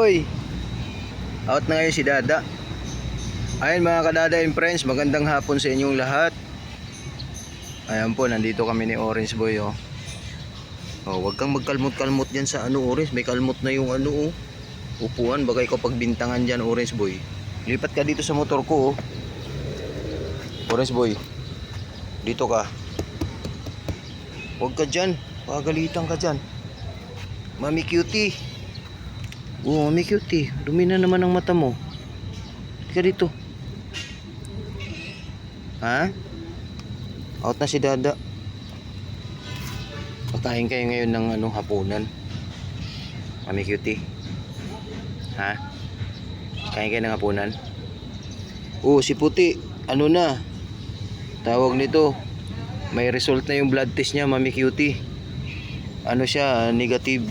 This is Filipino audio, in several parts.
boy. Out na ngayon si Dada. Ayun mga kadada and friends, magandang hapon sa inyong lahat. Ayan po, nandito kami ni Orange Boy oh. Oh, wag kang magkalmot-kalmot diyan sa ano Orange, may kalmot na yung ano oh. Upuan, baka ikaw pagbintangan diyan Orange Boy. Lipat ka dito sa motor ko oh. Orange Boy. Dito ka. Wag ka diyan, pagalitan ka diyan. Mami Cutie. Oh, Mami Cutie, dumi na naman ang mata mo. Ika dito. Ha? Out na si Dada. Patayin kayo ngayon ng ano, hapunan. Mami Cutie. Ha? Kain kayo ng hapunan. Oh, si Puti, ano na? Tawag nito. May result na yung blood test niya, Mami Cutie. Ano siya, negative.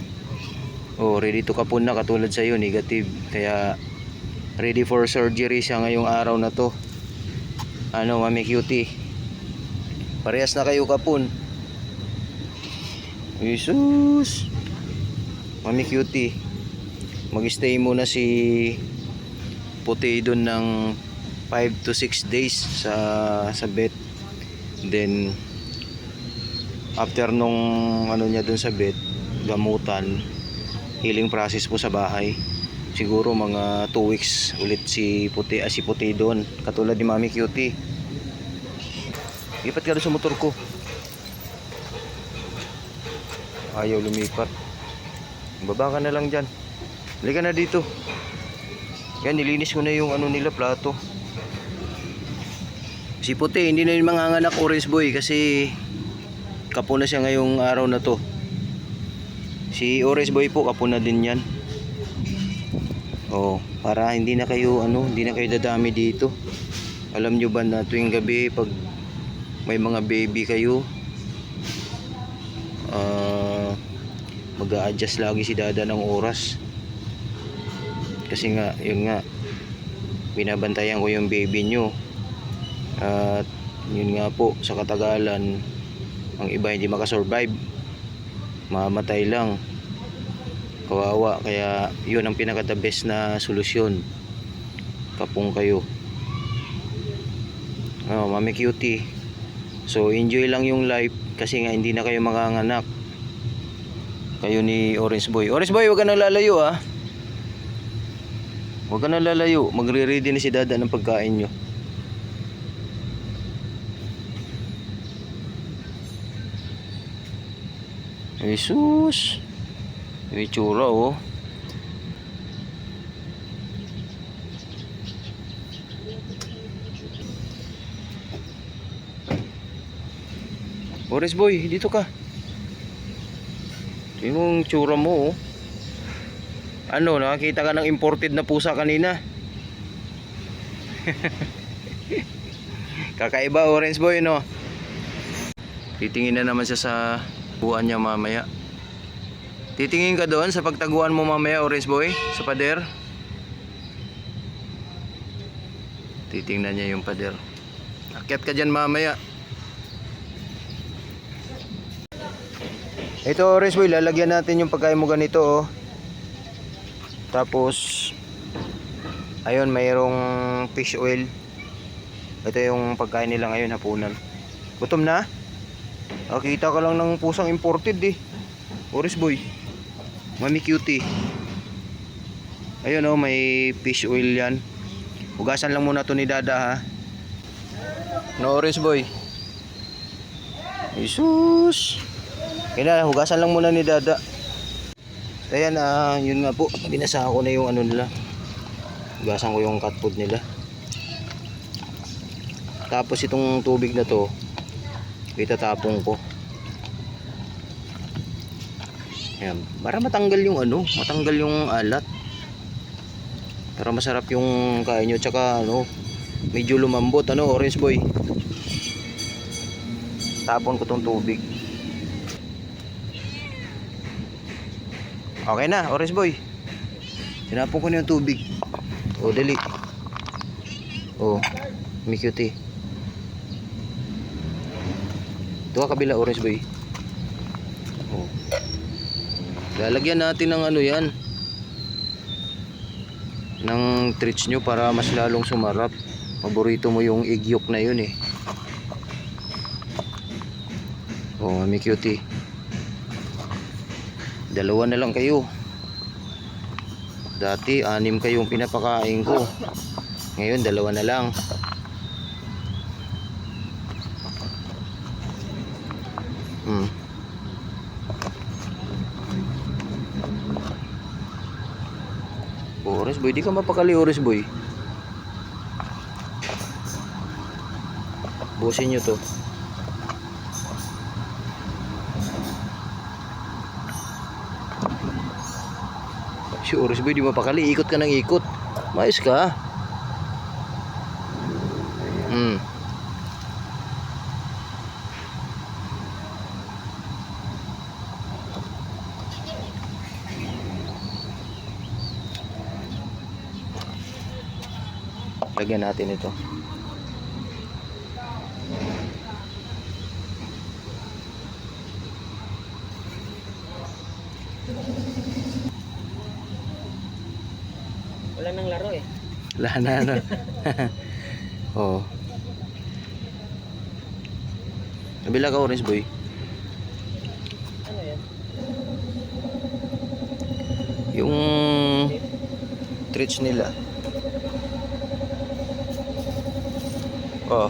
Oh, ready to kapun na katulad sa iyo, negative. Kaya ready for surgery siya ngayong araw na to. Ano, Mami Cutie? Parehas na kayo kapun. Jesus. Mami Cutie. Mag-stay muna si Puti doon ng 5 to 6 days sa bed. Then after nung ano niya doon sa bed, gamutan, healing process po sa bahay. Siguro mga 2 weeks ulit si Puti doon. Katulad ni Mami Cutie. Lipat ka doon sa motor ko. Ayaw lumipat. Baba ka na lang dyan. Halika na dito. Yan, nilinis ko na yung ano nila, plato. Si Puti, hindi na yung manganganak Orange Boy kasi kapo na siya ngayong araw na to. Si Orange Boy po, kapo na din yan. Oh, para hindi na kayo dadami dito. Alam nyo ba na tuwing gabi pag may mga baby kayo, mag-a-adjust lagi si Dada ng oras. Kasi nga, yun nga, binabantayan ko yung baby nyo. At yun nga po, sa katagalan, ang iba hindi makasurvive, mamatay lang, kawawa. Kaya yun ang pinaka the best na solusyon. Kapong kayo. Oh, Mami Cutie. So enjoy lang yung life kasi nga hindi na kayo makanganak. Kayo ni Orange Boy. Orange Boy, huwag ka nang lalayo ah. Huwag ka nang lalayo. Magre-ready na si Dada ng pagkain nyo. Jesus. May tsura oh. Orange Boy, dito ka. Yung tsura mo oh. Ano, nakakita ka ng imported na pusa kanina? Kakaiba Orange Boy no. Titingin na naman siya sa buwan niya mamaya. Titingin ka doon sa pagtaguan mo mamaya Orange Boy, sa pader. Titingnan niya yung pader. Akyat ka dyan mamaya. Ito Orange Boy, lalagyan natin yung pagkain mo ganito oh. Tapos ayun, mayroong fish oil. Ito yung pagkain nila ngayon, hapunan. Gutom na? Kita ka lang ng pusang imported eh. Orange Boy, Mami Cutie. Ayun oh, may fish oil yan. Hugasan lang muna to ni Dada ha. No Orange Boy. Jesus. Kaya hugasan lang muna ni Dada. Ayan, yun nga po, binasa ko na yung ano nila. Hugasan ko yung cat food nila. Tapos itong tubig na to, itatapon ko. Ayan, para matanggal yung ano, matanggal yung alat. Para masarap yung kain nyo, tsaka ano, medyo lumambot, ano Orange Boy. Tapon ko tong tubig. Okay na, Orange Boy. Sinapon ko na yung tubig. O, dali. O, Mami Cutie. Ito ka kabila, Orange Boy. O. Lalagyan natin ng ano yan. ng treats nyo para mas lalong sumarap. Paborito mo yung egg yolk na yun eh. Oh, Mami Cutie. Dalawa na lang kayo. Dati 6 kayong pinapakain ko. Ngayon 2 na lang. Orange boy, di ka mapakali orange boy. Busin nyo to. Si orange boy di mapakali, ikot ka ng ikot. Mais ka. Lagyan natin ito. Wala nang laro eh. Wala na ano. Oh. Nabila ka orange boy. Ano yan? Yung treats nila. Oh.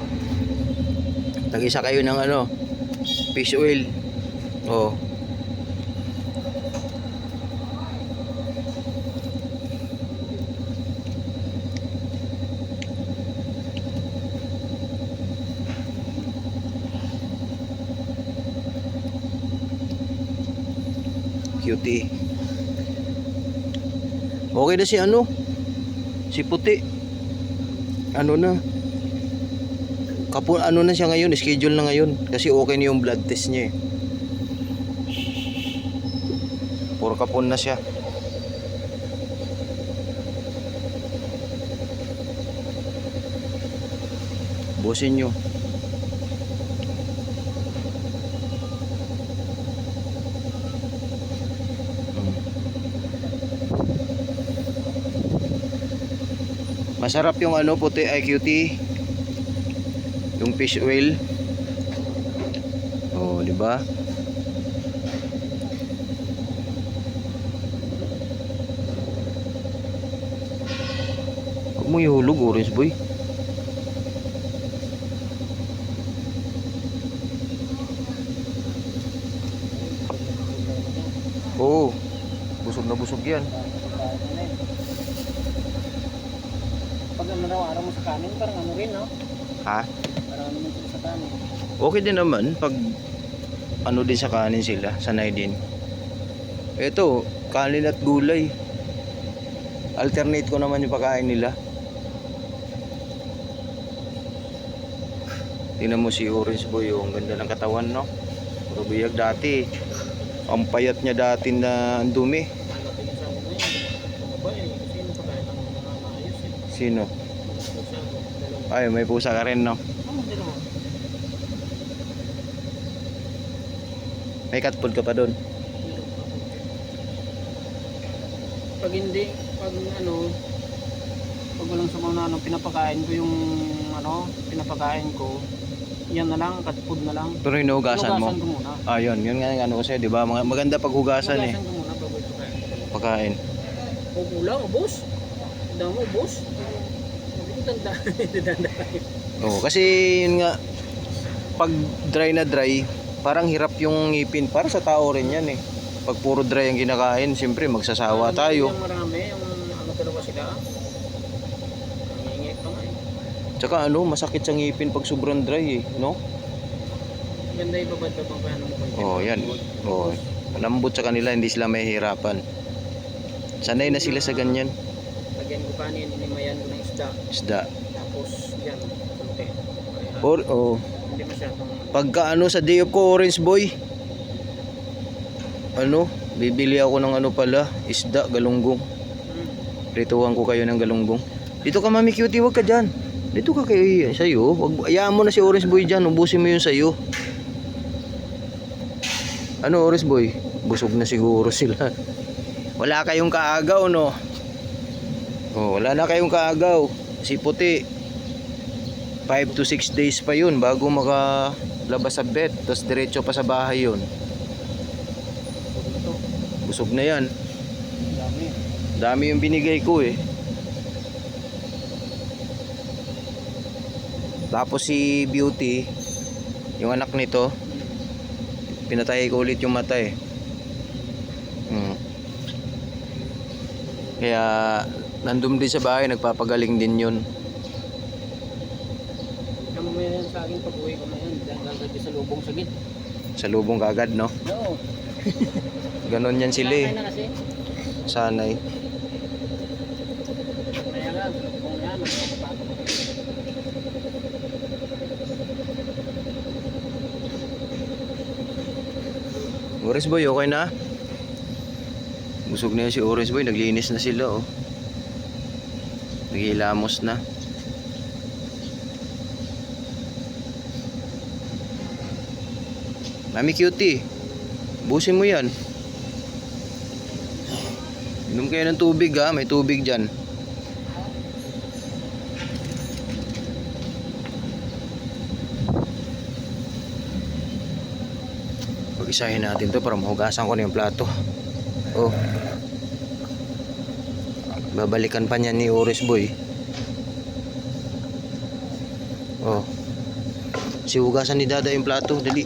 Tag-isa kayo ng ano, fish oil. Oh. Cutie. Okay na si ano? Si puti. Ano na? Ano na siya ngayon, schedule na ngayon kasi okay na yung blood test niya eh. Puro kapon na siya. Busin nyo. Masarap yung ano puti ay cutie. Yung fish oil. Oh, di ba? Huwag mo ihulog orange boy. Oh, busog na busog yan. Pag ano raw araw mo sa kanin, parang ano rin, no? Ha? Parang ano mo sa kanin. Okay din naman pag ano din sa kanin sila, sanay din. Ito, kanin at gulay. Alternate ko naman yung pagkain nila. Tingnan mo si orange boy, oh, ang ganda ng katawan, no? Puro biyag dati. Ang payat niya dati na ang dumi. Sino? Ay, may pusa ka rin, no? May cat food ka pa doon. Pag hindi, pag ano, pag walang sabaw na ano, pinapakain ko yung ano, pinapakain ko, yan na lang, cat food na lang. Pero hinugasan mo? Hinugasan ko muna. Ah, yun nga yung ano kasi, di ba? Maganda pag hugasan eh. Hinugasan ko muna bago ipakain. Pagkain. O kulang, ubos. Tanda mo, ubos. Tanda, tanda. Oo, kasi yun nga, pag dry na dry, parang hirap yung ngipin. Para sa tao rin yan eh. Pag puro dry ang kinakain, siyempre magsasawa tayo. Yung marami, yung ano talaga sila. Nangingi pa nga eh. Tsaka ano, masakit sa ngipin pag sobrang dry eh, no? Ganda ibabad pa pang paano mo konti. Oo, yan. Oo. Lambot sa kanila, hindi sila mahihirapan. Sanay na sila sa ganyan. Lagyan ko kanin, inimayan ko ng isda. Isda. Tapos yan, konti. Or, oh. Hindi masyadong Pagka ano sa day off ko, orange boy, ano, bibili ako ng ano pala, isda, galunggong. Prituhan ko kayo ng galunggong. Dito ka Mami Cutie, wag ka dyan. Dito ka kayo sa'yo. Wag, ayaan mo na si orange boy dyan, ubusin mo yun sa'yo. Ano orange boy? Busog na siguro sila. Wala kayong kaagaw, no? Oh, wala na kayong kaagaw. Si puti. 5 to 6 days pa yun bago makalabas sa vet. Tapos diretso pa sa bahay yun. Ito, Busog na yan. dami. Dami yung binigay ko eh. Tapos si Beauty, yung anak nito, pinatay ko ulit yung mata eh. Kaya nandun din sa bahay, nagpapagaling din yun. Ang mamaya yan sa akin pag uwi ko na yan. Gagawin sa lubong sagit. Sa lubong kagad, no? Oo. Ganon yan sila eh. na kasi. Sanay. Kaya nga, kung yan, magpapapato ko. Orange Boy, okay na? Busog na yun si Orange Boy, naglinis na sila oh. Naghihilamos na. Mami Cutie, busin mo yan. Inom kayo ng tubig ha, may tubig dyan. Pag-isahin natin to para mahugasan ko na yung plato. Oh. Babalikan pa niya ni Orange Boy. Oh. Si hugasan ni Dada yung plato, dali.